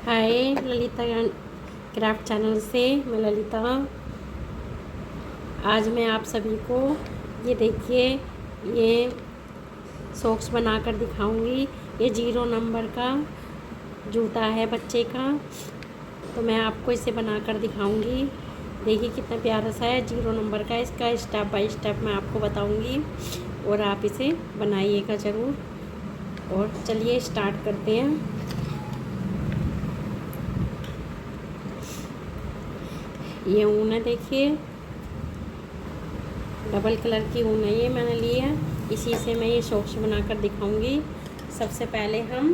हाय Lalita craft channel से मैं ललिता। आज मैं आप सभी को ये देखिए ये सॉक्स बनाकर दिखाऊंगी। ये 0 नंबर का जूता है बच्चे का, तो मैं आपको इसे बनाकर दिखाऊंगी। देखिए कितना प्यारा सा है, 0 नंबर का। इसका स्टेप बाय स्टेप मैं आपको बताऊंगी और आप इसे बनाइएगा ज़रूर। और चलिए स्टार्ट करते हैं। ये ऊन है, देखिए डबल कलर की ऊन है, ये मैंने ली है। इसी से मैं ये सॉक्स बनाकर दिखाऊंगी। सबसे पहले हम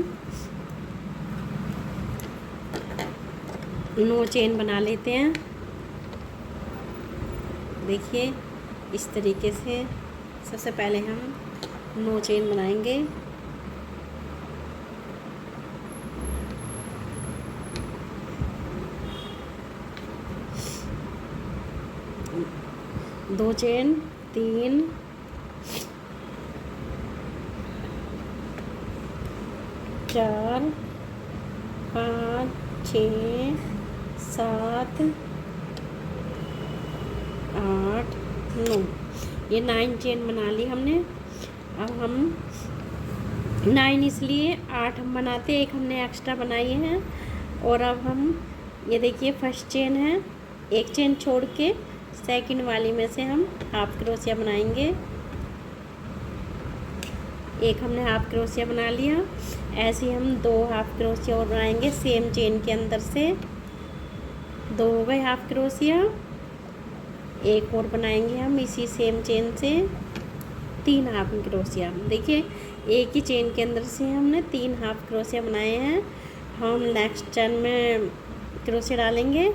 9 चेन बना लेते हैं। देखिए इस तरीके से सबसे पहले हम 9 चेन बनाएंगे। दो चेन, 3, 4, 5, 6, 7, 8, 9, ये 9 चेन बना ली हमने। अब हम 9 इसलिए 8 हम बनाते, एक हमने एक्स्ट्रा बनाई है। और अब हम ये देखिए फर्स्ट चेन है, एक चेन छोड़ के सेकंड वाली में से हम हाफ क्रोशिया बनाएंगे। एक हमने हाफ क्रोशिया बना लिया। ऐसे हम 2 हाफ क्रोशिया और बनाएंगे सेम चेन के अंदर से। 2 हो गए हाफ क्रोशिया। एक और बनाएंगे हम इसी सेम चेन से 3 हाफ क्रोशिया। देखिए एक ही चेन के अंदर से हमने 3 हाफ क्रोशिया बनाए हैं। हम नेक्स्ट चेन में क्रोशिया डालेंगे।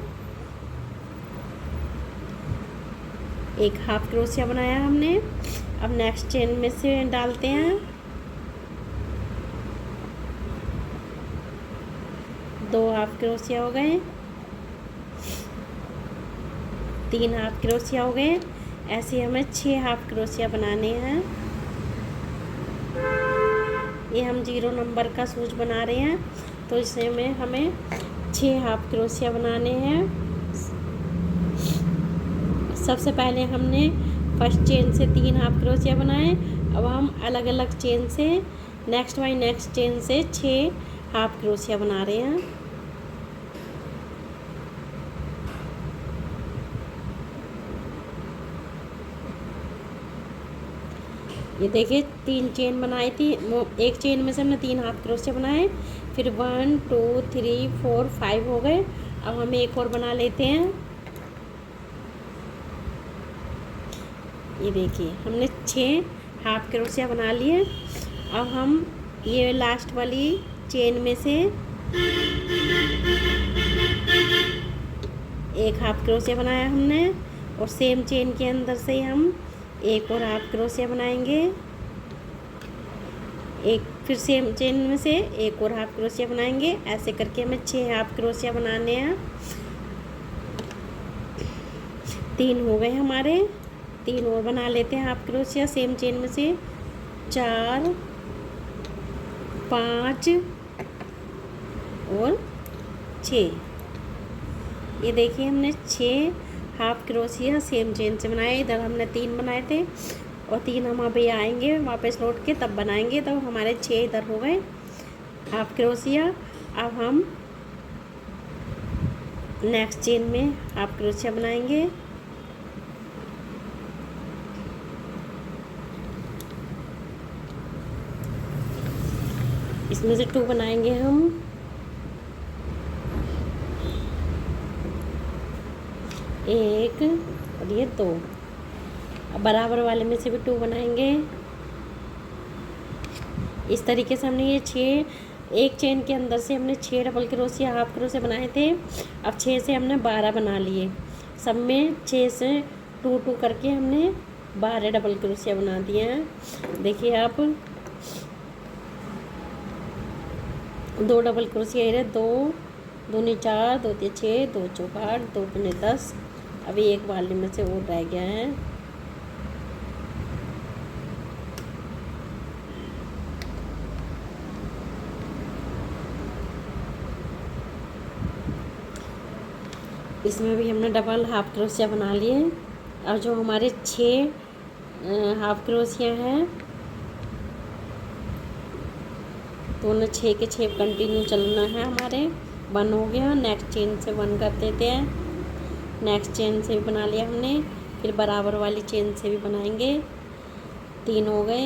एक हाफ क्रोशिया बनाया हमने, अब नेक्स्ट चेन में से डालते हैं 2 हाफ क्रोशिया हो गए, 3 हाफ क्रोशिया हो गए। ऐसे हमें 6 हाफ क्रोशिया बनाने हैं। ये हम 0 नंबर का सूच बना रहे हैं, तो इसमें हमें 6 हाफ क्रोशिया बनाने हैं। सबसे पहले हमने फर्स्ट चेन से 3 हाफ क्रोशिया बनाए। अब हम अलग अलग चेन से नेक्स्ट बाई नेक्स्ट चेन से 6 हाफ क्रोशिया बना रहे हैं। ये देखिए 3 चेन बनाई थी, एक चेन में से हमने 3 हाफ क्रोशिया बनाए। फिर 1 2 3 4 5 हो गए। अब हम एक और बना लेते हैं। ये देखिए हमने 6 हाफ क्रोशिया बना लिए। अब हम ये लास्ट वाली चेन में से एक हाफ क्रोशिया बनाया हमने, और सेम चेन के अंदर से हम एक और हाफ क्रोशिया बनाएंगे। एक फिर सेम चेन में से एक और हाफ क्रोशिया बनाएंगे। ऐसे करके हमें 6 हाफ क्रोशिया बनाने हैं। 3 हो गए हमारे, 3 और बना लेते हैं हाफ क्रोशिया सेम चेन में से। 4 5 और 6। ये देखिए हमने 6 हाफ क्रोशिया सेम चेन से बनाए। इधर हमने 3 बनाए थे और 3 हम अभी आएंगे वापस लौट के तब बनाएंगे, तो हमारे 6 इधर हो गए हाफ क्रोशिया। अब हम नेक्स्ट चेन में हाफ क्रोशिया बनाएंगे। इसमें से 2 बनाएंगे हम। एक और ये 2। अब बराबर वाले में से भी 2 बनाएंगे। इस तरीके से हमने ये 6 एक चेन के अंदर से हमने 6 डबल क्रोशिया हाफ क्रोशिया बनाए थे। अब 6 से हमने 12 बना लिए। सब में 6 से 2 करके हमने 12 डबल क्रोशिया बना दिए हैं। देखिए आप 2 डबल क्रोशिया है, 2 दूनी 4, 2 3 6, 2 4 8, 2 दूनी 10। अभी एक वाले में से और रह गया है। इसमें भी हमने डबल हाफ क्रोशिया बना लिए। और जो हमारे 6 हाफ क्रोशिया हैं तो उन्हें 6 के 6 कंटिन्यू चलना है हमारे। 1 हो गया, नेक्स्ट चेन से 1 कर देते हैं। नेक्स्ट चेन से भी बना लिया हमने, फिर बराबर वाली चेन से भी बनाएंगे। 3 हो गए,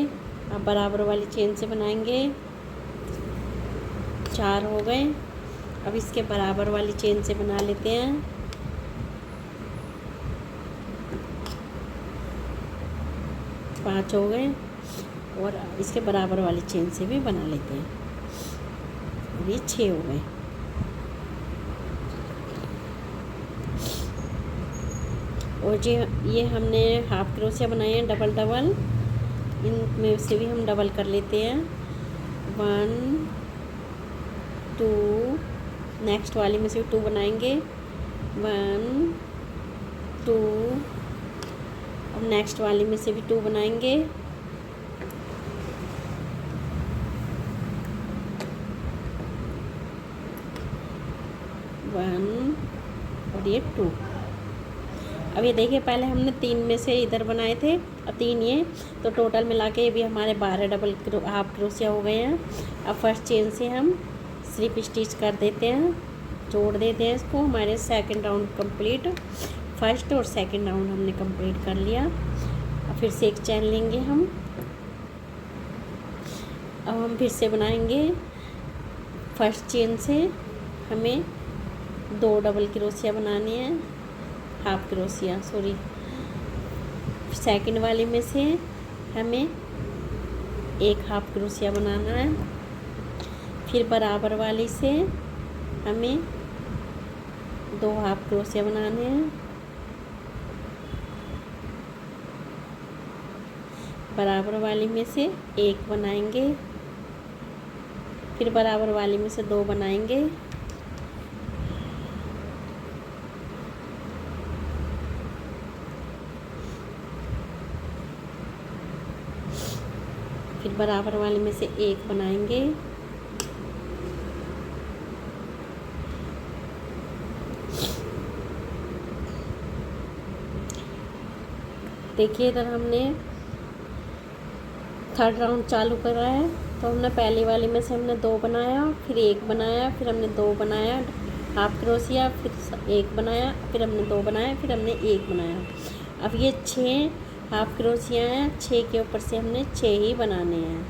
अब बराबर वाली चेन से बनाएंगे। 4 हो गए, अब इसके बराबर वाली चेन से बना लेते हैं। 5 हो गए, और इसके बराबर वाली चेन से भी बना लेते हैं। ये 6 हो गए। और जो ये हमने हाफ क्रोशिया बनाए हैं डबल डबल, इनमें से भी हम डबल कर लेते हैं। 1 2, नेक्स्ट वाली में से भी 2 बनाएंगे। 1 2, अब नेक्स्ट वाली में से भी 2 बनाएंगे। 1 और ये 2। अब ये देखिए, पहले हमने 3 में से इधर बनाए थे और 3 ये, तो टोटल मिला के ये भी हमारे 12 डबल हाफ क्रोशिया हो गए हैं। अब फर्स्ट चेन से हम स्लिप स्टिच कर देते हैं, जोड़ देते हैं इसको। हमारे सेकंड राउंड कंप्लीट, फर्स्ट और सेकंड राउंड हमने कंप्लीट कर लिया। अब फिर से एक चेन लेंगे हम। अब हम फिर से बनाएंगे। फर्स्ट चेन से हमें 2 डबल क्रोशिया बनानी है, हाफ क्रोशिया सॉरी। सेकंड वाली में से हमें 1 हाफ क्रोशिया बनाना है। फिर बराबर वाली से हमें 2 हाफ क्रोशिया बनाने हैं। बराबर वाली में से 1 बनाएंगे, फिर बराबर वाली में से 2 बनाएंगे। फिर बराबर वाले में से 1 बनाएंगे। देखिए, इधर हमने थर्ड राउंड चालू करा है, तो हमने पहली वाली में से हमने 2 बनाया, फिर 1 बनाया, फिर हमने 2 बनाया हाफ क्रोशिया, फिर 1 बनाया, फिर हमने 2 बनाया, फिर हमने 1 बनाया। अब ये 6 हाफ क्रोशिया हैं, 6 के ऊपर से हमने 6 ही बनाने हैं।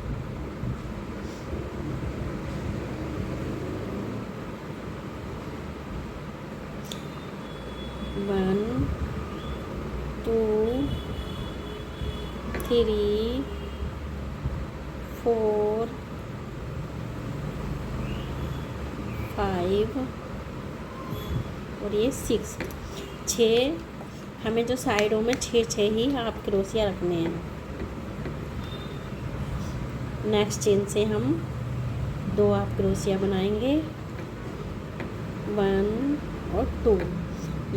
वन 2 3 4 5 और ये 6 हमें जो साइडों में 6 ही हाफ क्रोशिया रखने हैं। नेक्स्ट चेन से हम 2 हाफ क्रोशिया बनाएंगे, 1 और 2।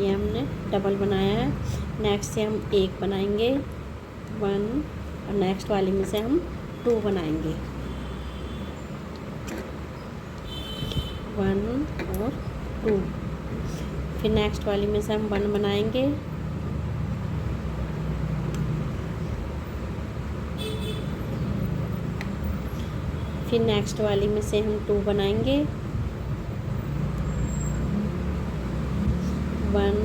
ये हमने डबल बनाया है। नेक्स्ट से हम 1 बनाएंगे, 1, और नेक्स्ट वाली में से हम 2 बनाएंगे, 1 और 2। फिर नेक्स्ट वाली में से हम 1 बनाएंगे, फिर नेक्स्ट वाली में से हम 2 बनाएंगे, 1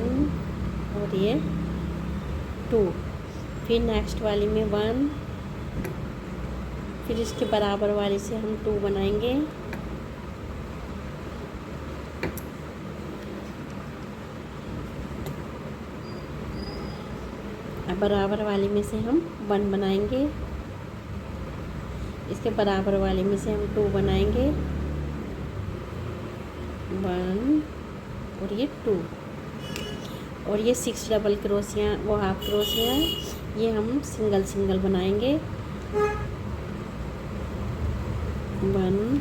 और ये 2। फिर नेक्स्ट वाली में 1, फिर इसके बराबर वाली से हम 2 बनाएंगे, अब बराबर वाली में से हम 1 बनाएंगे, इसके बराबर वाले में से हम 2 बनाएंगे, 1 और ये 2। और ये 6 डबल क्रोशिया, वो हाफ क्रोशिया, ये हम सिंगल सिंगल बनाएंगे। 1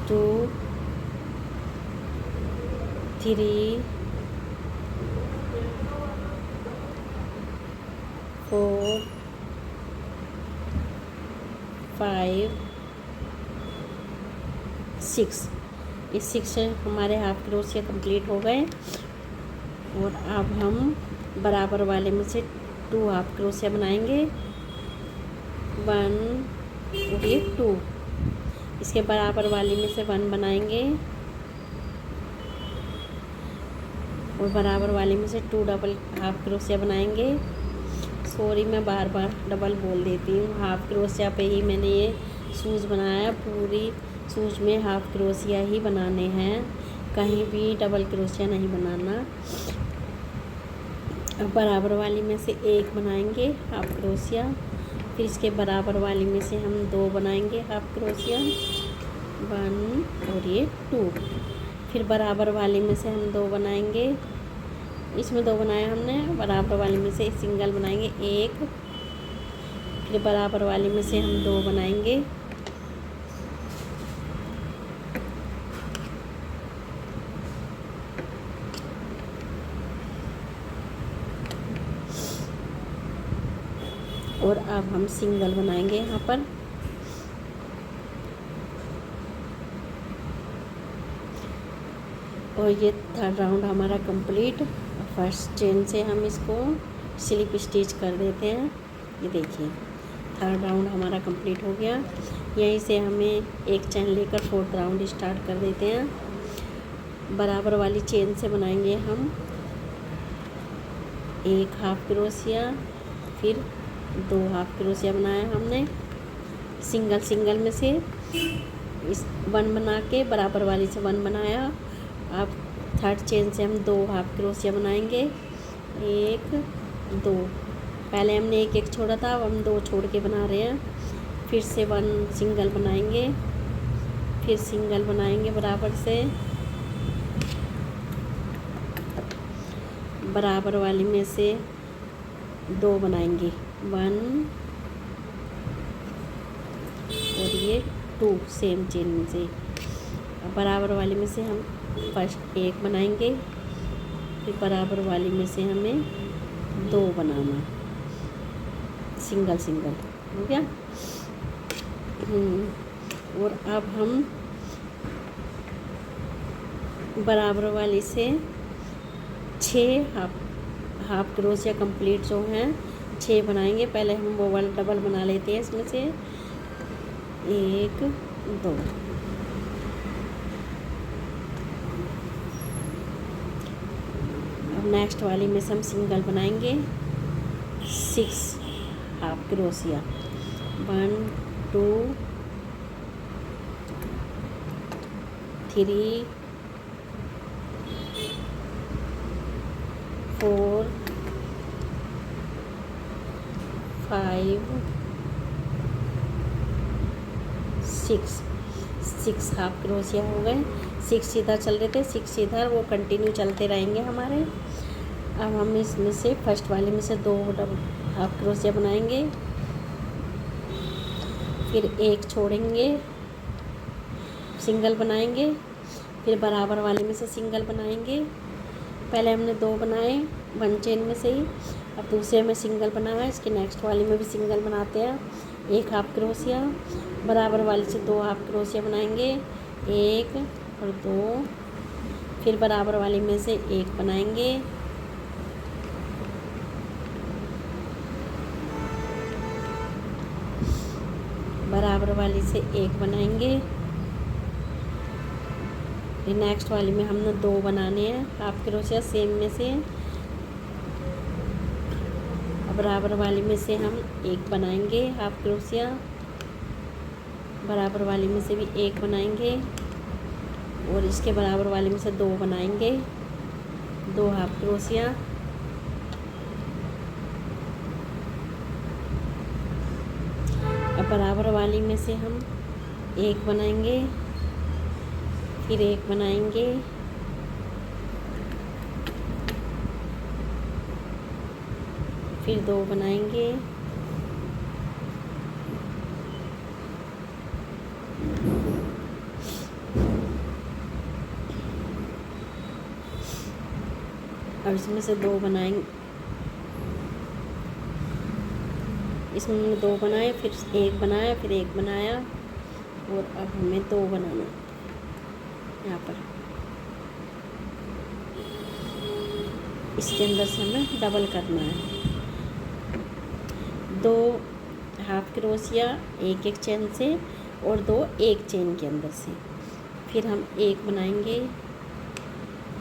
2 3 4 5 6। इस 6 से हमारे हाफ क्रोशिया कंप्लीट हो गए। और अब हम बराबर वाले में से 2 हाफ क्रोशिया बनाएंगे। 1 और ये 2, इसके बराबर वाले में से 1 बनाएंगे और बराबर वाले में से 2 डबल हाफ क्रोशिया बनाएंगे। सॉरी, मैं बार बार डबल बोल देती हूँ। हाफ क्रोशिया पे ही मैंने ये शूज़ बनाया। पूरी शूज़ में हाफ क्रोशिया ही बनाने हैं, कहीं भी डबल क्रोशिया नहीं बनाना। अब बराबर वाली में से 1 बनाएंगे हाफ क्रोशिया, फिर इसके बराबर वाली में से हम 2 बनाएंगे हाफ क्रोशिया, 1 और ये 2। फिर बराबर वाले में से हम 2 बनाएंगे, इसमें 2 बनाया हमने। बराबर वाले में से सिंगल बनाएंगे 1, फिर बराबर वाले में से हम 2 बनाएंगे, और अब हम सिंगल बनाएंगे यहाँ पर। और ये 3rd राउंड हमारा कंप्लीट। फर्स्ट चेन से हम इसको स्लिप स्टिच कर देते हैं। ये देखिए 3rd राउंड हमारा कंप्लीट हो गया। यहीं से हमें एक चेन लेकर 4th राउंड स्टार्ट कर देते हैं। बराबर वाली चेन से बनाएंगे हम 1 हाफ क्रोशिया, फिर 2 हाफ क्रोशिया बनाया हमने सिंगल सिंगल में से। इस 1 बना के बराबर वाली से 1 बनाया। अब 3rd चेन से हम 2 हाफ क्रोशिया बनाएंगे, 1 2। पहले हमने 1 1 छोड़ा था, अब हम 2 छोड़ के बना रहे हैं। फिर से 1 सिंगल बनाएंगे, फिर सिंगल बनाएंगे बराबर से। बराबर वाली में से 2 बनाएंगे, 1 और ये 2 सेम चेन में से। बराबर वाली में से हम फर्स्ट 1 बनाएंगे, फिर बराबर वाली में से हमें 2 बनाना, सिंगल सिंगल हो गया। और अब हम बराबर वाली से 6 हाफ क्रोशिया कंप्लीट जो हैं 6 बनाएंगे। पहले हम वो वाला डबल बना लेते हैं इसमें से 1 2। अब नेक्स्ट वाली में से हम सिंगल बनाएंगे 6 हाफ क्रोशिया, 1 2 3 4 5 6 हाफ क्रोशिया हो गए। 6 इधर चल रहे थे, 6 इधर, वो कंटिन्यू चलते रहेंगे हमारे। अब हम इसमें से फर्स्ट वाले में से 2 डबल हाफ क्रोशिया बनाएंगे, फिर 1 छोड़ेंगे, सिंगल बनाएंगे, फिर बराबर वाले में से सिंगल बनाएंगे। पहले हमने 2 बनाए 1 चेन में से ही, अब दूसरे में सिंगल बनाया। इसके नेक्स्ट वाले में भी सिंगल बनाते हैं, 1 हाफ क्रोशिया। बराबर वाले से 2 हाफ क्रोशिया बनाएंगे, 1 और 2, फिर बराबर वाले में से 1 बनाएंगे, बराबर वाली से 1 बनाएंगे। फिर नेक्स्ट वाली में हमने 2 बनाने हैं हाफ क्रोशिया सेम में से। बराबर वाली में से हम 1 बनाएंगे हाफ क्रोशिया, बराबर वाली में से भी 1 बनाएंगे और इसके बराबर वाले में से 2 बनाएंगे, 2 हाफ क्रोशिया। अब बराबर वाली में से हम 1 बनाएंगे, फिर 1 बनाएंगे, फिर 2 बनाएंगे, अब इसमें से 2 बनाएंगे, इसमें 2 बनाए, फिर 1 बनाया, फिर 1 बनाया और अब हमें 2 बनाना। यहाँ पर इसके अंदर से हमें डबल करना है। 2 हाफ क्रोशिया एक एक चेन से और 2 एक चेन के अंदर से। फिर हम एक बनाएंगे,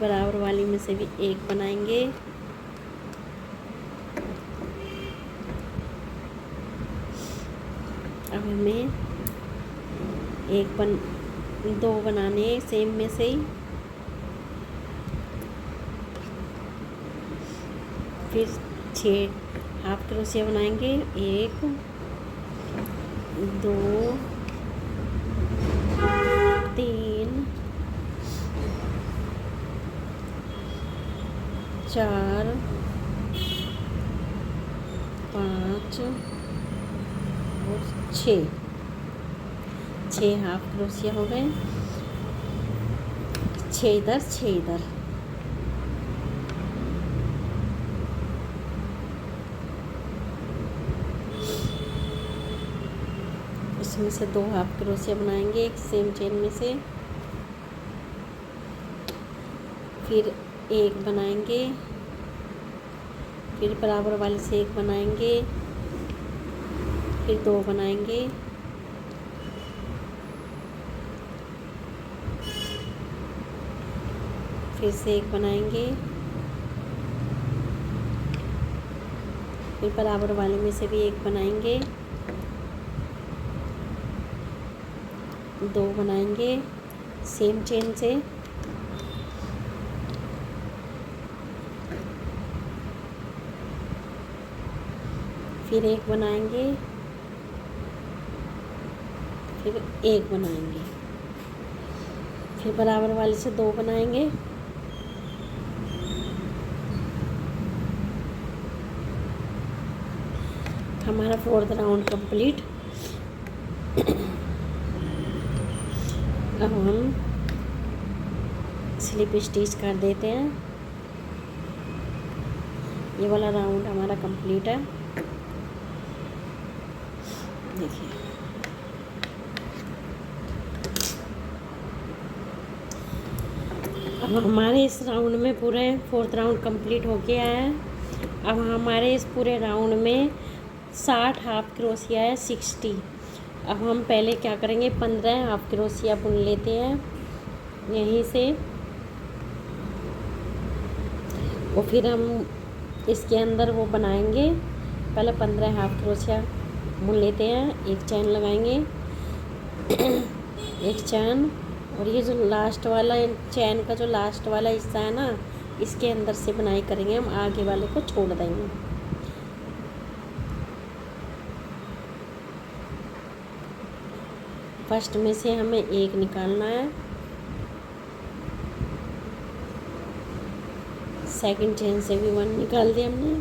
बराबर वाली में से भी एक बनाएंगे। अब हमें 2 बनाने सेम में से ही। फिर 6 हाफ क्रोशिया बनाएंगे, 1 2 3 4 5 और 6 हाफ क्रोशिया हो गए। 6 इधर 6 इधर। इसमें से 2 हाफ क्रोशिया बनाएंगे एक सेम चेन में से। फिर एक बनाएंगे, फिर बराबर वाले से एक बनाएंगे, फिर 2 बनाएंगे, फिर से एक बनाएंगे, फिर बराबर वाले में से भी एक बनाएंगे, 2 बनाएंगे सेम चेन से। फिर एक बनाएंगे, फिर एक बनाएंगे, फिर बराबर वाले से 2 बनाएंगे, हमारा 4th राउंड कंप्लीट। अब हम स्लिप स्टिच कर देते हैं। ये वाला राउंड हमारा कंप्लीट है। देखिए अब हमारे इस राउंड में पूरे 4th राउंड कंप्लीट हो गया है। अब हमारे इस पूरे राउंड में 60 हाफ क्रोशिया है, 60। अब हम पहले क्या करेंगे, 15 हाफ क्रोशिया बुन लेते हैं यहीं से। और फिर हम इसके अंदर वो बनाएंगे। पहले 15 हाफ क्रोशिया बुन लेते हैं, एक चैन लगाएंगे एक चैन। और ये जो लास्ट वाला चैन का जो लास्ट वाला हिस्सा है ना, इसके अंदर से बुनाई करेंगे हम, आगे वाले को छोड़ देंगे। फर्स्ट में से हमें एक निकालना है, सेकंड चेन से भी 1 निकाल दिया हमने,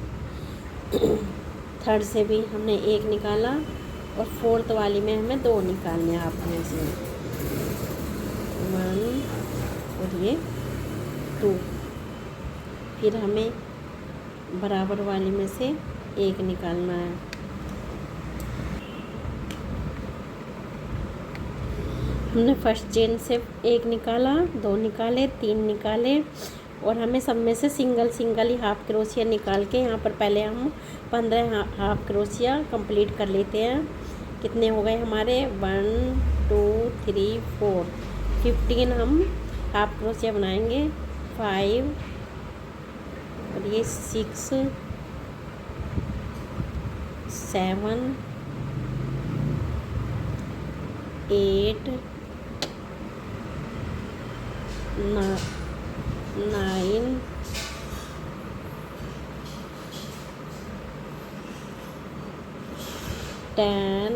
थर्ड से भी हमने 1 निकाला, और 4th वाली में हमें 2 निकालने हैं हाफ में से, 1 और ये 2। फिर हमें बराबर वाली में से 1 निकालना है। हमने फर्स्ट चेन से 1 निकाला, 2 निकाले, 3 निकाले, और हमें सब में से सिंगल ही हाफ क्रोशिया निकाल के यहाँ पर पहले हम 15 हाफ क्रोशिया कंप्लीट कर लेते हैं। कितने हो गए हमारे, 1 2 3 4, 15 हम हाफ क्रोशिया बनाएंगे। 5 और ये 6 7 8 9 10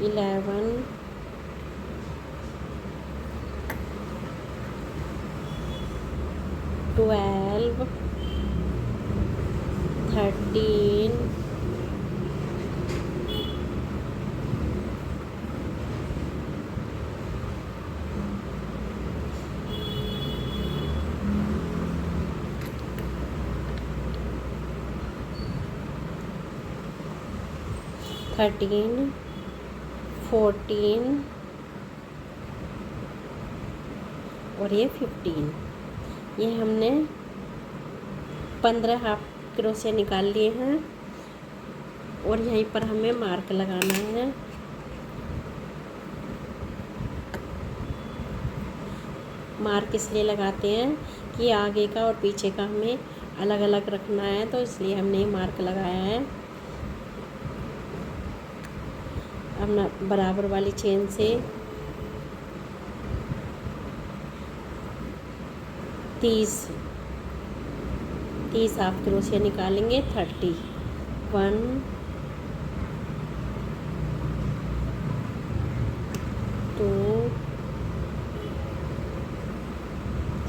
11 12 13 13 14 और ये 15। ये हमने 15 हाफ क्रोशिया निकाल लिए हैं और यहीं पर हमें मार्क लगाना है। मार्क इसलिए लगाते हैं कि आगे का और पीछे का हमें अलग अलग रखना है, तो इसलिए हमने ये मार्क लगाया है। अब ना बराबर वाली चेन से 30 हाफ क्रोशिया निकालेंगे। 30 1 2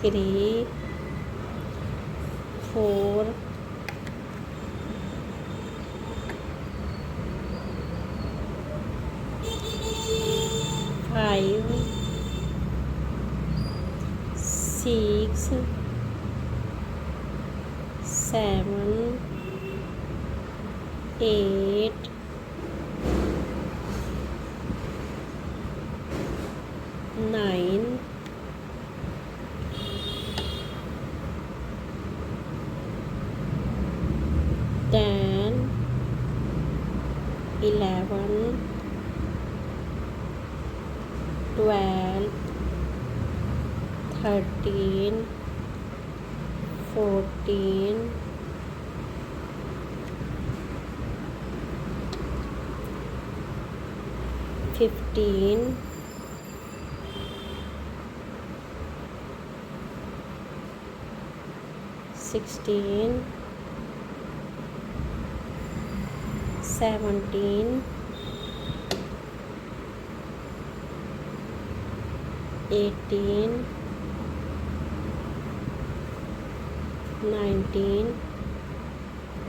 3 4 5 6 7 8 9 10 11 12 13 14 15 16 17 18 19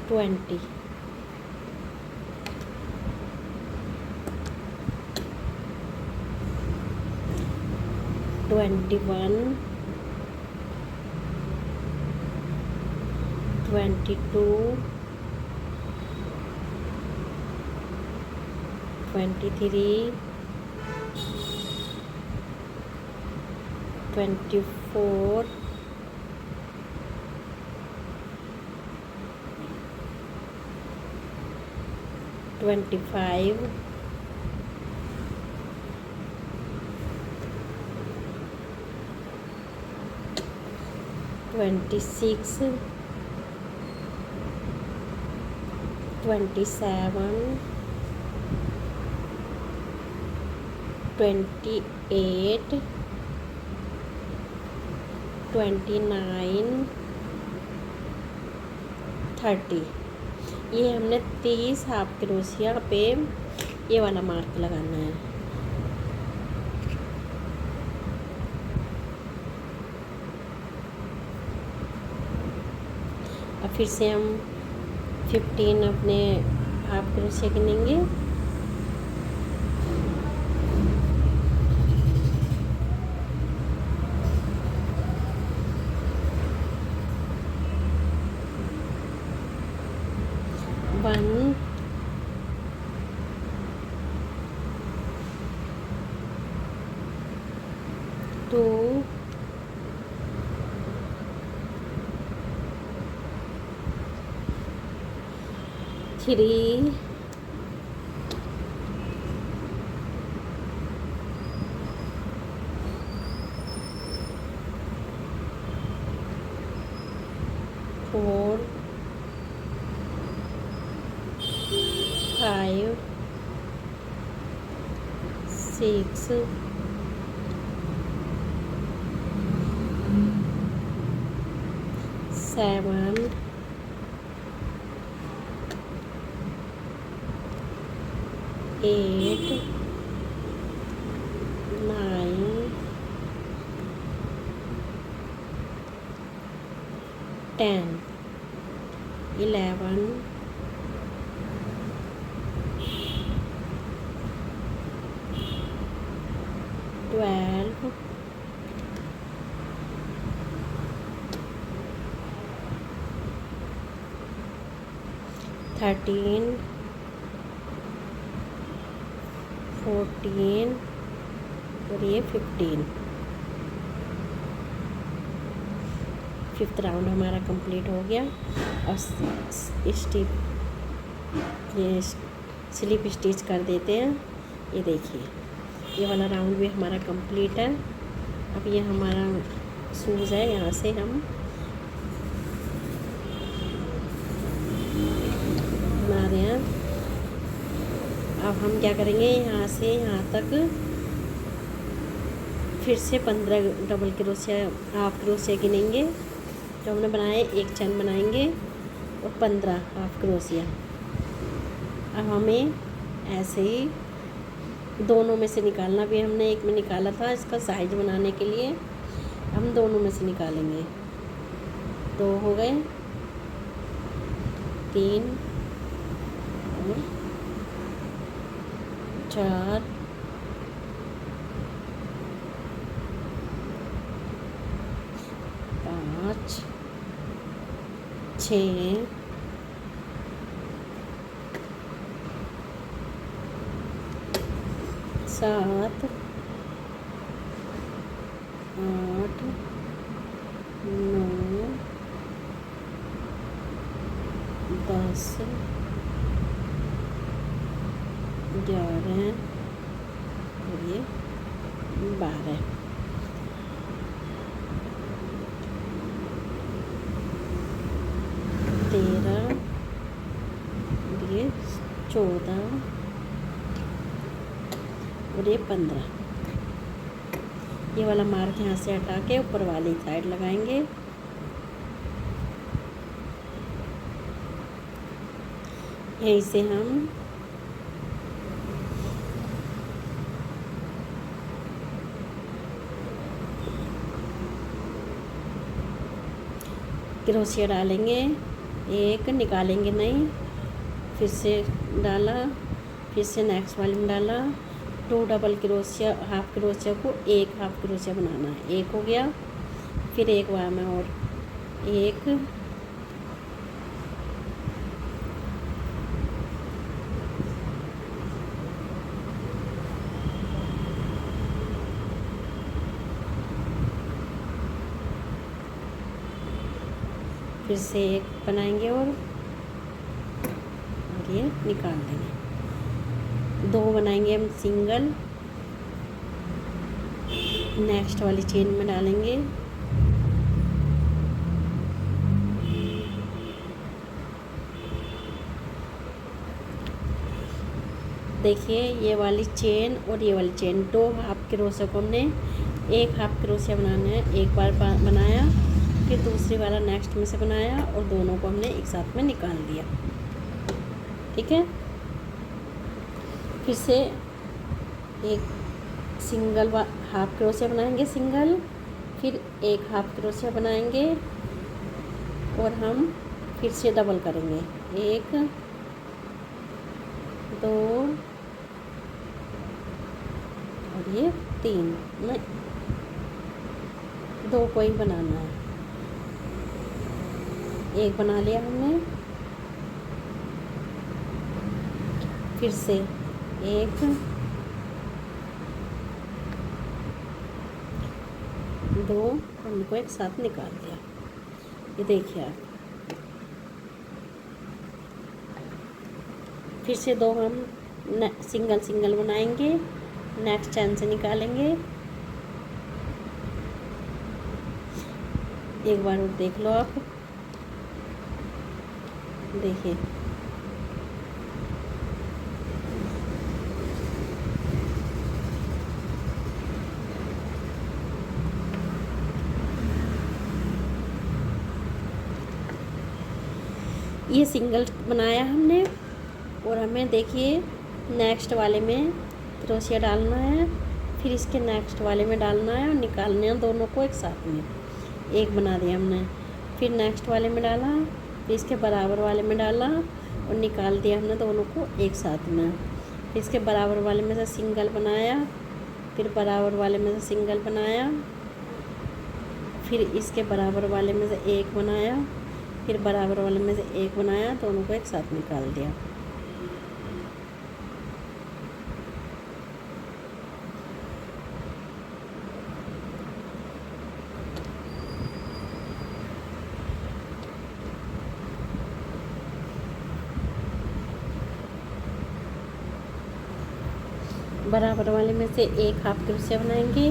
20 21 22 23 24 25 26 27 28 29 30। ये हमने 30 हाफ क्रोशिया पे ये वाला मार्क लगाना है। अब फिर से हम 15 अपने हाफ क्रोशिया गिनेंगे। वन 2 3 4 5 6 7 8 9 10 11 12 13 14 और ये 15। फिफ्थ राउंड हमारा कंप्लीट हो गया। और ये स्लिप स्टिच कर देते हैं। ये देखिए, ये वाला राउंड भी हमारा कंप्लीट है। अब ये हमारा शूज़ है, यहाँ से हम बना रहे हैं। अब हम क्या करेंगे, यहाँ से यहाँ तक फिर से 15 डबल क्रोशिया, हाफ क्रोशिया गिनेंगे जो हमने बनाए। एक चैन बनाएंगे और 15 हाफ क्रोशिया। अब हमें ऐसे ही दोनों में से निकालना भी, हमने एक में निकाला था इसका साइज बनाने के लिए, हम दोनों में से निकालेंगे। 2 हो गए, 3 और 4, 5, 6, 7, 8, 9, 10, 11 और ये 12। ये 14 और ये 15। ये वाला मार्क यहाँ से हटा के ऊपर वाली साइड लगाएंगे। यहीं से हम क्रोशिया डालेंगे, एक निकालेंगे नहीं, फिर से डाला, फिर से नेक्स्ट वाले में डाला। 2 डबल क्रोशिया, हाफ क्रोशिया को एक हाफ क्रोशिया बनाना है। एक हो गया, फिर एक बार में और एक, फिर से एक बनाएंगे और ये निकाल देंगे। 2 बनाएंगे हम सिंगल, नेक्स्ट वाली चेन में डालेंगे। देखिए, ये वाली चेन और ये वाली चेन, 2 हाफ क्रोशिया को हमने एक हाफ क्रोशिया बनाना है। एक बार बनाया, फिर दूसरी वाला नेक्स्ट में से बनाया और दोनों को हमने एक साथ में निकाल दिया। ठीक है, फिर से एक सिंगल हाफ क्रोशिया बनाएंगे सिंगल, फिर एक हाफ क्रोशिया बनाएंगे और हम फिर से डबल करेंगे। 1, 2 और ये 3 में 2 को ही बनाना है। एक बना लिया हमने, फिर से 1, 2, उनको एक साथ निकाल दिया। ये देखिए आप, फिर से 2 हम सिंगल सिंगल बनाएंगे, नेक्स्ट चैन से निकालेंगे। एक बार और देख लो आप, देखिए ये सिंगल बनाया हमने और हमें देखिए नेक्स्ट वाले में क्रोशिया डालना है, फिर इसके नेक्स्ट वाले में डालना है और निकालने हैं दोनों को एक साथ में। एक बना दिया हमने, फिर नेक्स्ट वाले में डाला, फिर इसके बराबर वाले में डाला और निकाल दिया हमने दोनों को एक साथ में। फिर इसके बराबर वाले में से सिंगल बनाया, फिर बराबर वाले में से सिंगल बनाया, फिर इसके बराबर वाले में से एक बनाया, फिर बराबर वाले में से एक बनाया, दोनों को एक साथ निकाल दिया। बराबर वाले में से एक हाफ क्रोशिया बनाएंगे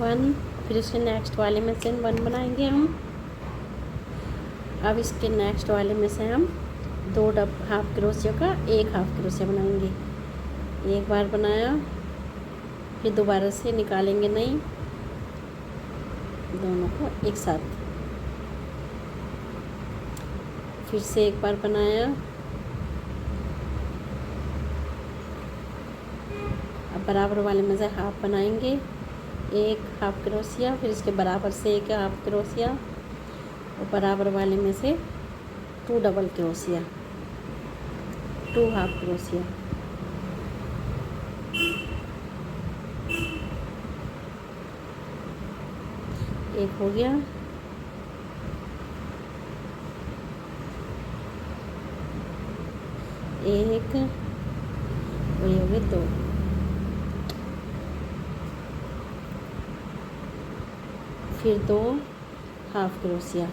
1, फिर इसके नेक्स्ट वाले में से 1 बनाएंगे हम। अब इसके नेक्स्ट वाले में से हम 2 हाफ क्रोशिया का एक हाफ क्रोशिया बनाएंगे। एक बार बनाया, फिर दोबारा से निकालेंगे नहीं, दोनों को एक साथ। फिर से एक बार बनाया, अब बराबर वाले में से हाफ बनाएंगे, एक हाफ क्रोशिया, फिर इसके बराबर से एक हाफ क्रोशिया और बराबर वाले में से 2 डबल क्रोशिया, 2 हाफ क्रोशिया। एक हो गया, एक और ये हो गए 2। फिर 2 हाफ क्रोशिया,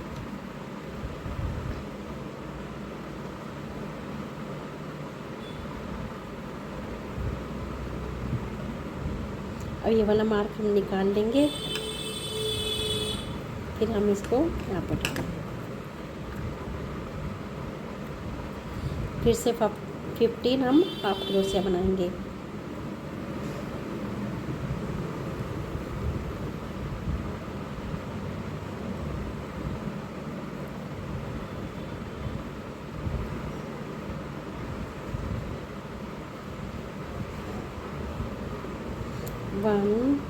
अब ये वाला मार्क हम निकाल लेंगे, फिर हम इसको यहाँ पर डालेंगे। फिर से 15 हम हाफ क्रोशिया बनाएंगे। वन,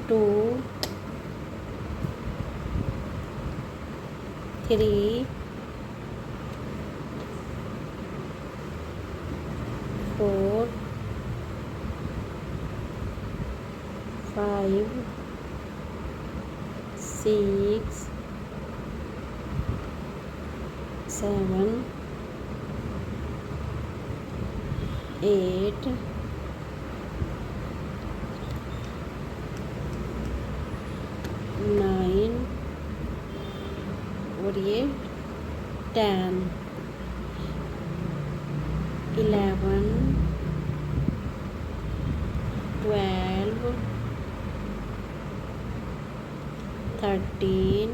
2, 3, 4, 5, 6, 7, 8, 9 और ये 10, 11, 12, 13,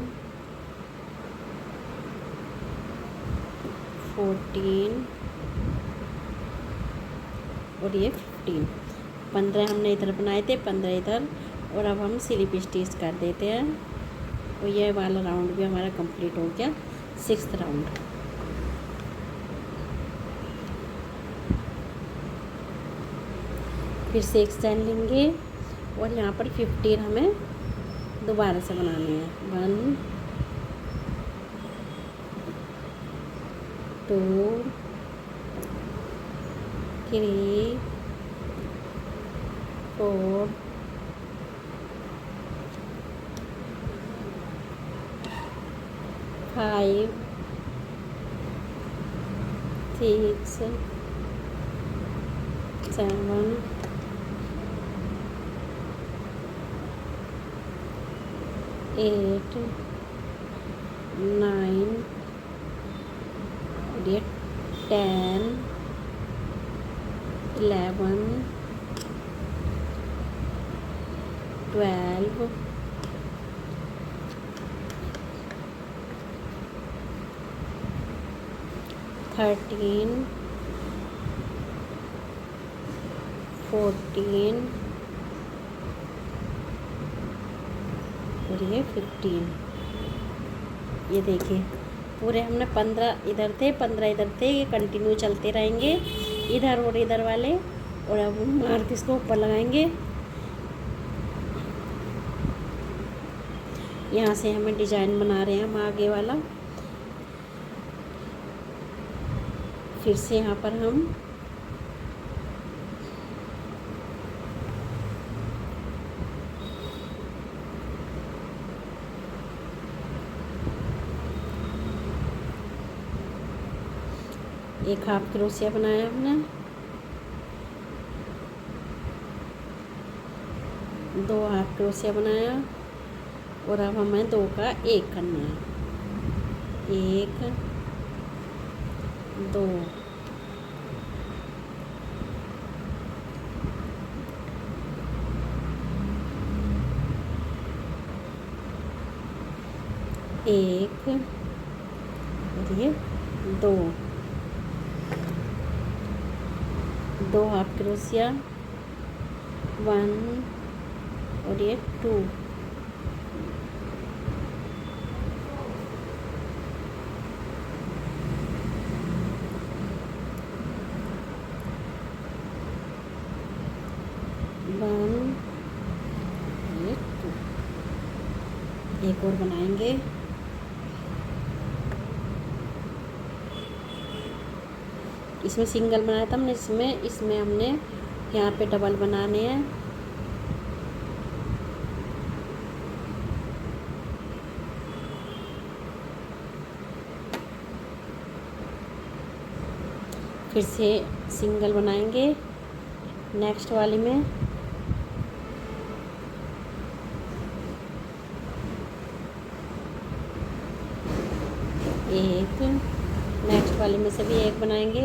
14 और ये 15। 15 हमने इधर बनाए थे, 15 इधर। और अब हम स्लिप स्टिच कर देते हैं और ये वाला राउंड भी हमारा कंप्लीट हो गया, 6th राउंड। फिर से एक चैन लेंगे और यहाँ पर 15 हमें दोबारा से बनाने हैं। 1, 2, 3, 4, 5, 6, 7, 8, 9 और ये 10, 11, 12, 13, 14 और ये 15। ये देखिए पूरे हमने 15 इधर थे, 15 इधर थे, ये कंटिन्यू चलते रहेंगे इधर और इधर वाले। और अब हम मार्क इसको ऊपर लगाएंगे। यहाँ से हमें डिजाइन बना रहे हैं हम आगे वाला। फिर से यहाँ पर हम एक हाफ क्रोशिया बनाया हमने, 2 हाफ क्रोशिया बनाया और अब हमें 2 का 1 करना है। 1, 2 एक और ये दो, दो हाफ क्रोशिया, 1 और ये 2, एक और बनाएंगे। इसमें सिंगल बनाया था हमने, इसमें हमने यहाँ पे डबल बनाने हैं। फिर से सिंगल बनाएंगे नेक्स्ट वाली में। एक, नेक्स्ट वाली में से भी एक बनाएंगे।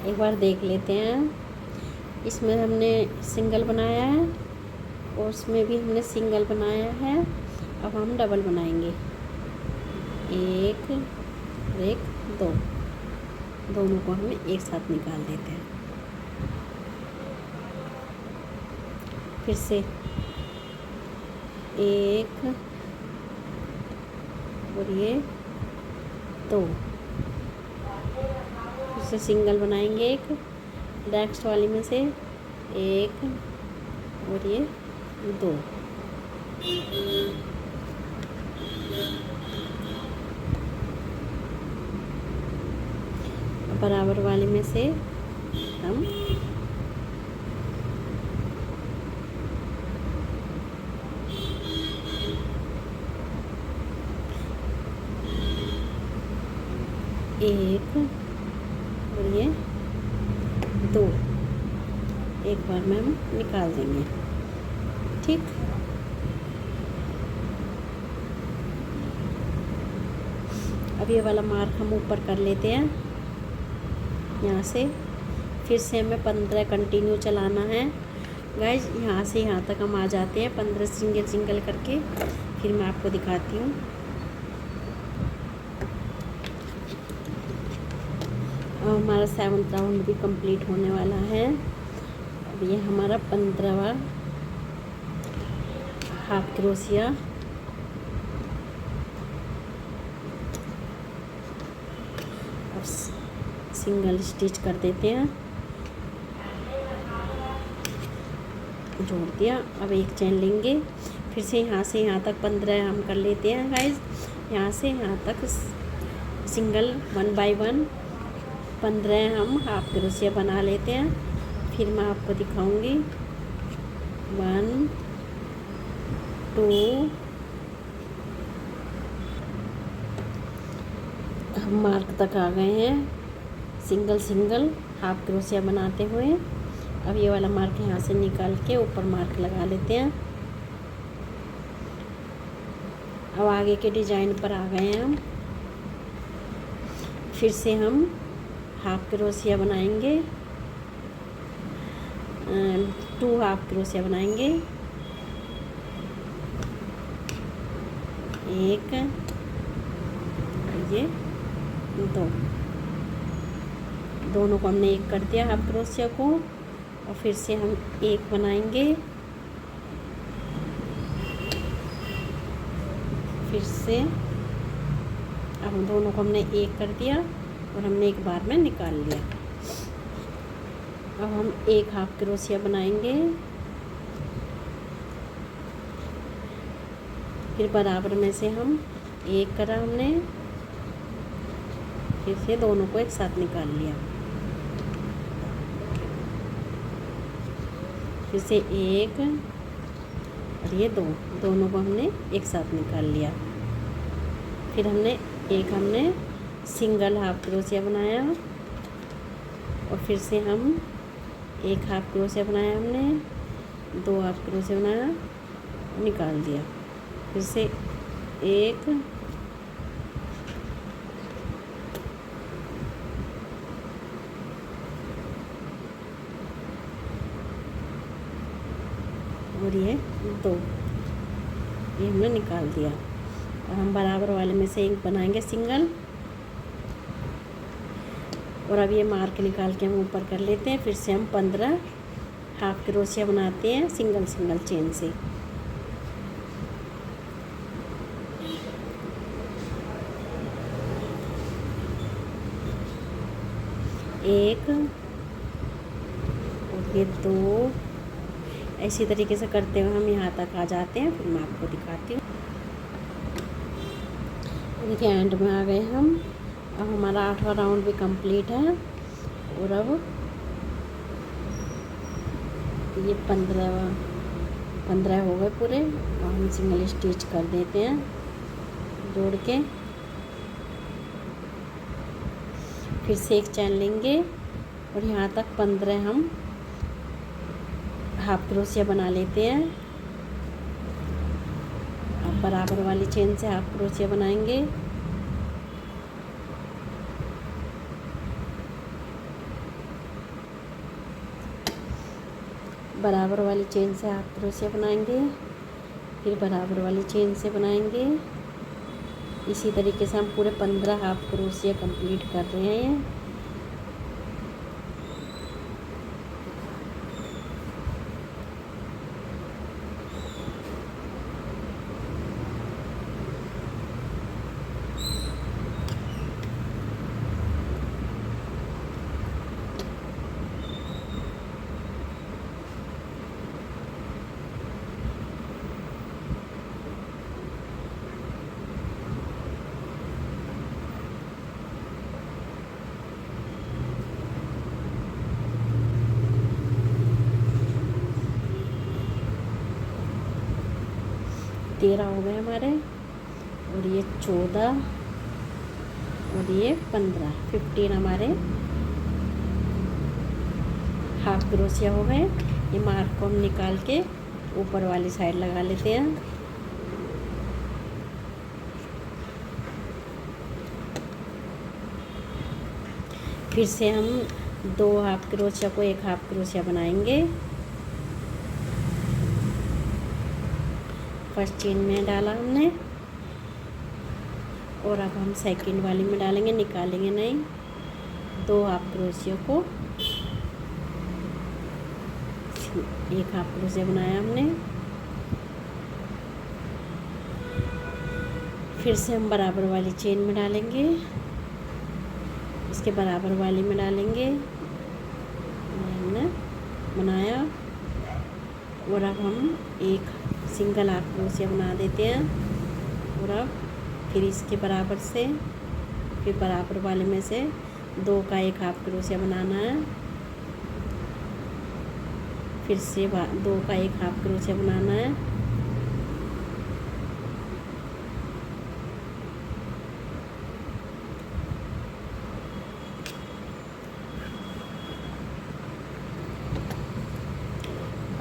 एक बार देख लेते हैं, इसमें हमने सिंगल बनाया है और उसमें भी हमने सिंगल बनाया है। अब हम डबल बनाएंगे, एक और एक, दो, दोनों को हम एक साथ निकाल देते हैं। फिर से एक और ये दो, फिर से सिंगल बनाएंगे एक, नेक्स्ट वाली में से एक और ये दो, बराबर वाली में से हम एक और ये दो, एक बार में हम निकाल देंगे। ठीक, अब ये वाला मार्क हम ऊपर कर लेते हैं यहाँ से। फिर से हमें 15 कंटिन्यू चलाना है गाइज। यहाँ से यहाँ तक हम आ जाते हैं 15 सिंगल सिंगल करके। फिर मैं आपको दिखाती हूँ। हमारा 7th राउंड भी कंप्लीट होने वाला है। अब ये हमारा 15वां हाफ क्रोशिया। अब सिंगल स्टिच कर देते हैं, जोड़ दिया। अब एक चेन लेंगे, फिर से यहाँ तक 15 हम कर लेते हैं गाइज। यहाँ से यहाँ तक सिंगल 1 बाय 1 15 हम हाफ क्रोशिया बना लेते हैं। फिर मैं आपको दिखाऊंगी। 1 2, हम मार्क तक आ गए हैं सिंगल सिंगल हाफ क्रोशिया बनाते हुए। अब ये वाला मार्क यहाँ से निकाल के ऊपर मार्क लगा लेते हैं। अब आगे के डिजाइन पर आ गए हैं हम। फिर से हम हाफ क्रोशिया बनाएंगे, 2 हाफ क्रोशिया बनाएंगे। एक, ये दो, दोनों को हमने एक कर दिया हाफ क्रोशिया को। और फिर से हम एक बनाएंगे, फिर से अब दोनों को हमने एक कर दिया और हमने एक बार में निकाल लिया। अब हम एक हाफ क्रोशिया बनाएंगे, फिर बराबर में से हम एक करा हमने, फिर से दोनों को एक साथ निकाल लिया। फिर से एक और ये दो, दोनों को हमने एक साथ निकाल लिया। फिर हमने सिंगल हाफ क्रोशिया बनाया और फिर से हम एक हाफ क्रोशिया बनाया, हमने 2 हाफ क्रोशिया बनाया, निकाल दिया। फिर से एक, और ये 2, ये हमने निकाल दिया। और हम बराबर वाले में से एक बनाएंगे सिंगल, और अब ये मार्क निकाल के हम ऊपर कर लेते हैं। फिर से हम 15 हाफ क्रोशिया बनाते हैं सिंगल सिंगल चेन से। एक और ये 2, इसी तरीके से करते हुए हम यहाँ तक आ जाते हैं। फिर मैं आपको दिखाती हूँ। देखिए एंड में आ गए हम। अब हमारा 8वां राउंड भी कंप्लीट है, और अब ये 15 हो गए पूरे। और हम सिंगल स्टिच कर देते हैं जोड़ के। फिर से एक चैन लेंगे और यहाँ तक 15 हम हाफ क्रोशिया बना लेते हैं। अब बराबर वाली चेन से हाफ क्रोशिया बनाएंगे। बराबर वाली चेन से हाफ क्रोशिया बनाएंगे, फिर बराबर वाली चेन से बनाएंगे। इसी तरीके से हम पूरे 15 हाफ क्रोशिया कंप्लीट कर रहे हैं। तेरह हो गए हमारे, और ये 14 और ये 15 हमारे हाफ क्रोशिया हो गए। ये मार्क को हम निकाल के ऊपर वाली साइड लगा लेते हैं। फिर से हम 2 हाफ क्रोशिया को एक हाफ क्रोशिया बनाएंगे। फर्स्ट चेन में डाला हमने, और अब हम सेकंड वाली में डालेंगे, निकालेंगे नहीं। 2 हाफ क्रोशिया को एक हाफ क्रोशिया बनाया हमने। फिर से हम बराबर वाली चेन में डालेंगे, इसके बराबर वाली में डालेंगे। हमने बनाया, और अब हम एक सिंगल हाफ क्रोशिया बना देते हैं। और अब फिर इसके बराबर से, फिर बराबर वाले में से 2 का एक हाफ क्रोशिया बनाना है। फिर से 2 का एक हाफ क्रोशिया बनाना है।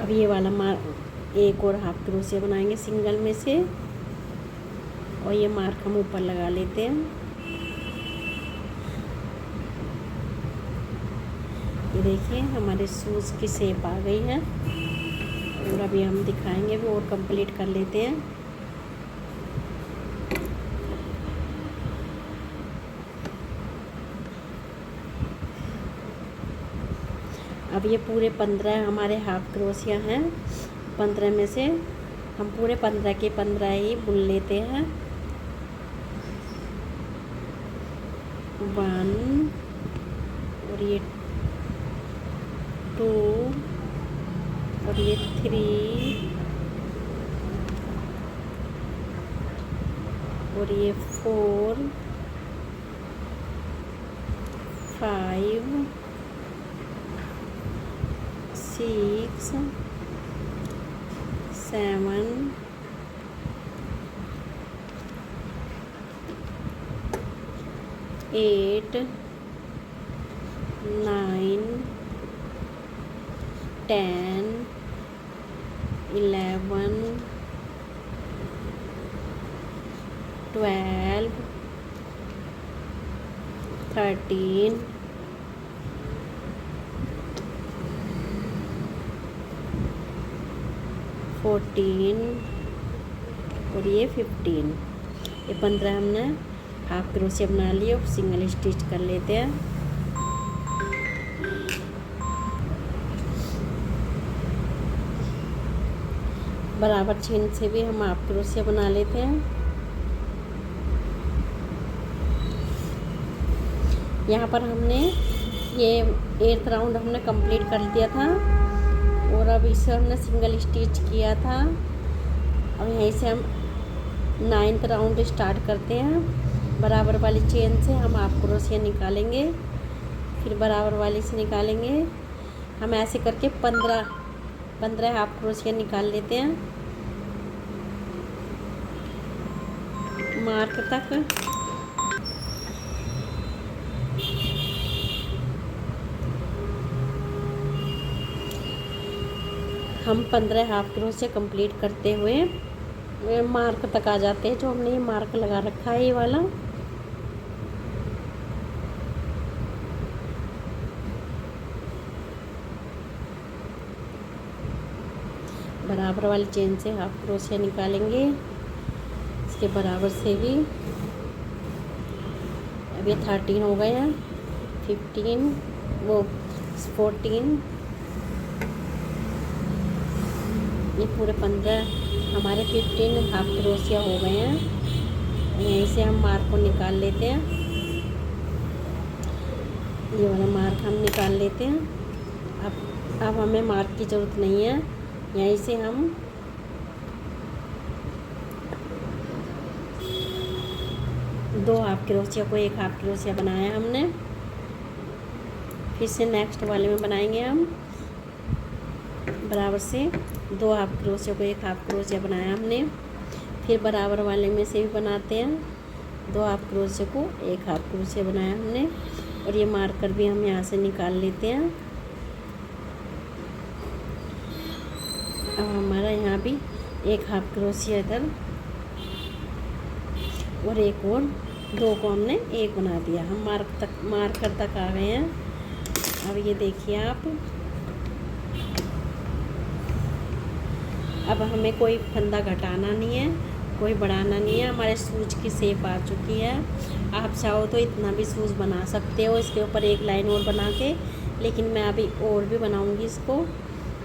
अब ये वाला एक और हाफ क्रोशिया बनाएंगे सिंगल में से, और ये मार्क हम ऊपर लगा लेते हैं। ये देखिए हमारे शूज़ की शेप आ गई है, और अभी हम दिखाएंगे वो और कंप्लीट कर लेते हैं। अब ये पूरे 15 हमारे हाफ क्रोशिया हैं। 15 में से हम पूरे 15 के 15 ही बुन लेते हैं। 1 और ये 2 और ये 3 और ये 4 5 6 7 8 9 10 11 12, 13, 14 और ये 15। ये 15 हमने हाफ क्रोशिया बना लिए और सिंगल स्टिच कर लेते हैं। बराबर चेन से भी हम हाफ क्रोशिया बना लेते हैं। यहाँ पर हमने ये 8th राउंड हमने कंप्लीट कर दिया था और अब इसे हमने सिंगल स्टिच किया था। अब यहीं से हम 9th राउंड स्टार्ट करते हैं। बराबर वाली चेन से हम हाफ क्रोशिया निकालेंगे, फिर बराबर वाली से निकालेंगे। हम ऐसे करके 15 हाफ क्रोशिया निकाल लेते हैं मार्क तक। हम 15 हाफ क्रोशिया कंप्लीट करते हुए मार्क तक आ जाते हैं, जो हमने ये मार्क लगा रखा है ये वाला। बराबर वाली चेन से हाफ क्रोशिया निकालेंगे, इसके बराबर से भी। अब ये 13 हो गया, 15 वो 14, ये पूरे 15 हमारे 15 हाफ क्रोशिया हो गए हैं। यहीं से हम मार्क को निकाल लेते हैं, ये वाला मार्क हम निकाल लेते हैं। अब हमें मार्क की ज़रूरत नहीं है। यहीं से हम दो हाफ क्रोशिया को एक हाफ क्रोशिया बनाया हमने, फिर से नेक्स्ट वाले में बनाएंगे हम। बराबर से 2 हाफ क्रोशिया को एक हाफ क्रोशिया बनाया हमने, फिर बराबर वाले में से भी बनाते हैं 2 हाफ क्रोशिया को एक हाफ क्रोशिया बनाया हमने। और ये मार्कर भी हम यहाँ से निकाल लेते हैं। अब हमारा यहाँ भी एक हाफ क्रोशिया इधर और एक और 2 को हमने एक बना दिया। हम मार्कर तक आ गए हैं। अब ये देखिए आप, अब हमें कोई फंदा घटाना नहीं है, कोई बढ़ाना नहीं है। हमारे सूज की शेप आ चुकी है। आप चाहो तो इतना भी सूज बना सकते हो, इसके ऊपर एक लाइन और बना के, लेकिन मैं अभी और भी बनाऊंगी इसको।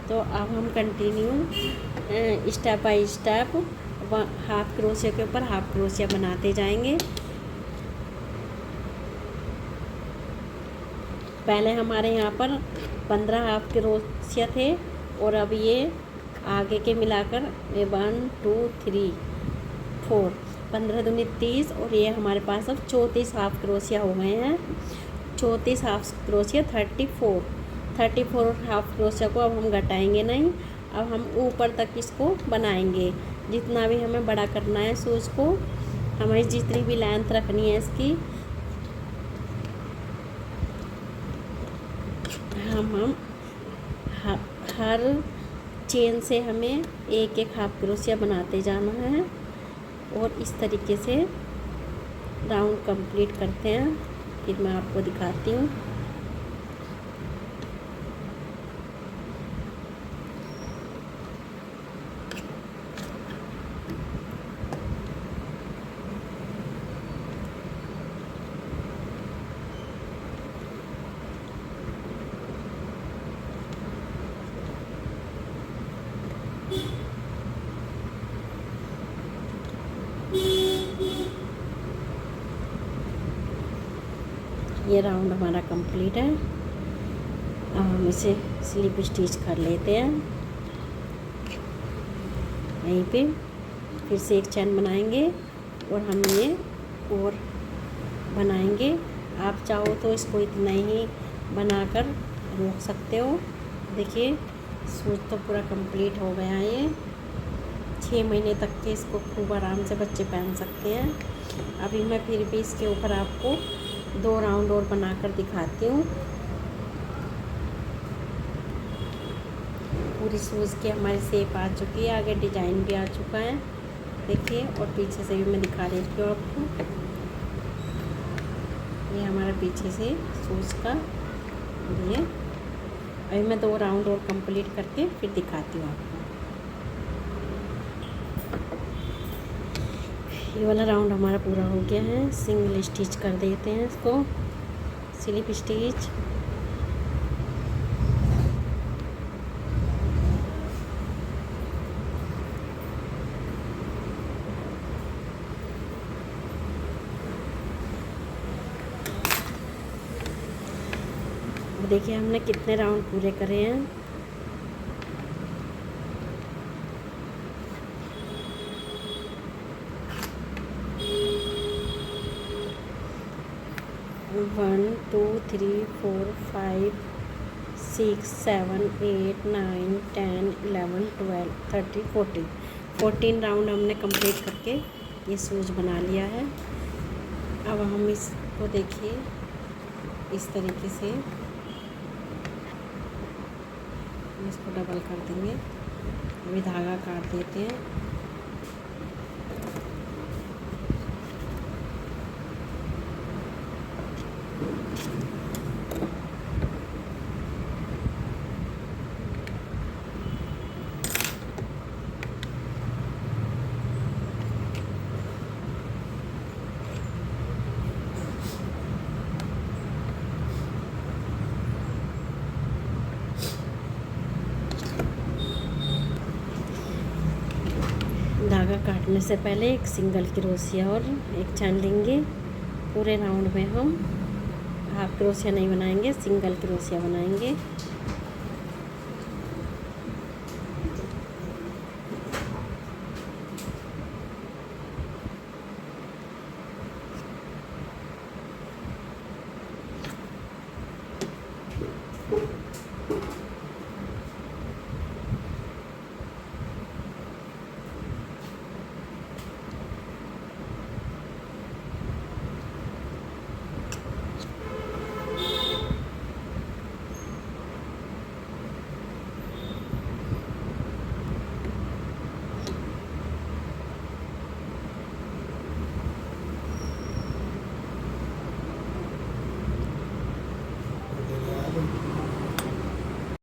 तो अब हम continue step by step half crochet के ऊपर हाफ क्रोशिया बनाते जाएंगे। पहले हमारे यहाँ पर 15 हाफ क्रोशिया थे और अब ये आगे के मिलाकर 1 2 3 4 15 दूनी 30 और ये हमारे पास अब 34 हाफ क्रोशिया हो गए हैं। 34 हाफ क्रोशिया 34 हाफ क्रोशिया को अब हम घटाएंगे नहीं। अब हम ऊपर तक इसको बनाएंगे, जितना भी हमें बड़ा करना है सूज को, हमें जितनी भी लेंथ रखनी है इसकी, हम हर चेन से हमें एक एक हाफ क्रोशिया बनाते जाना है और इस तरीके से राउंड कंप्लीट करते हैं। फिर मैं आपको दिखाती हूँ। ये राउंड हमारा कंप्लीट है। अब हम इसे स्लिप स्टिच कर लेते हैं यहीं पे। फिर से एक चैन बनाएंगे और हम ये और बनाएंगे। आप चाहो तो इसको इतना ही बनाकर रोक सकते हो। देखिए सूट तो पूरा कंप्लीट हो गया है। ये 6 महीने तक के इसको खूब आराम से बच्चे पहन सकते हैं। अभी मैं फिर भी इसके ऊपर आपको 2 राउंड और बनाकर दिखाती हूँ। पूरी शूज़ की हमारी शेप आ चुकी है, आगे डिजाइन भी आ चुका है। देखिए, और पीछे से भी मैं दिखा देती हूँ आपको। ये हमारा पीछे से शूज़ का ये। अभी मैं 2 राउंड और कंप्लीट करके फिर दिखाती हूँ आपको। ये वाला राउंड हमारा पूरा हो गया है। सिंगल स्टिच कर देते हैं इसको, स्लिप स्टिच। देखिए हमने कितने राउंड पूरे करे हैं। वन 2 3 4 5 6 7 8 9 10 11 12 13 14 राउंड हमने कंप्लीट करके ये शूज़ बना लिया है। अब हम इसको देखिए इस तरीके से इसको डबल कर देंगे। अभी धागा काट देते हैं। धागा काटने से पहले एक सिंगल क्रोशिया और एक चैन लेंगे। पूरे राउंड में हम हाफ क्रोशिया नहीं बनाएंगे, सिंगल क्रोशिया बनाएंगे।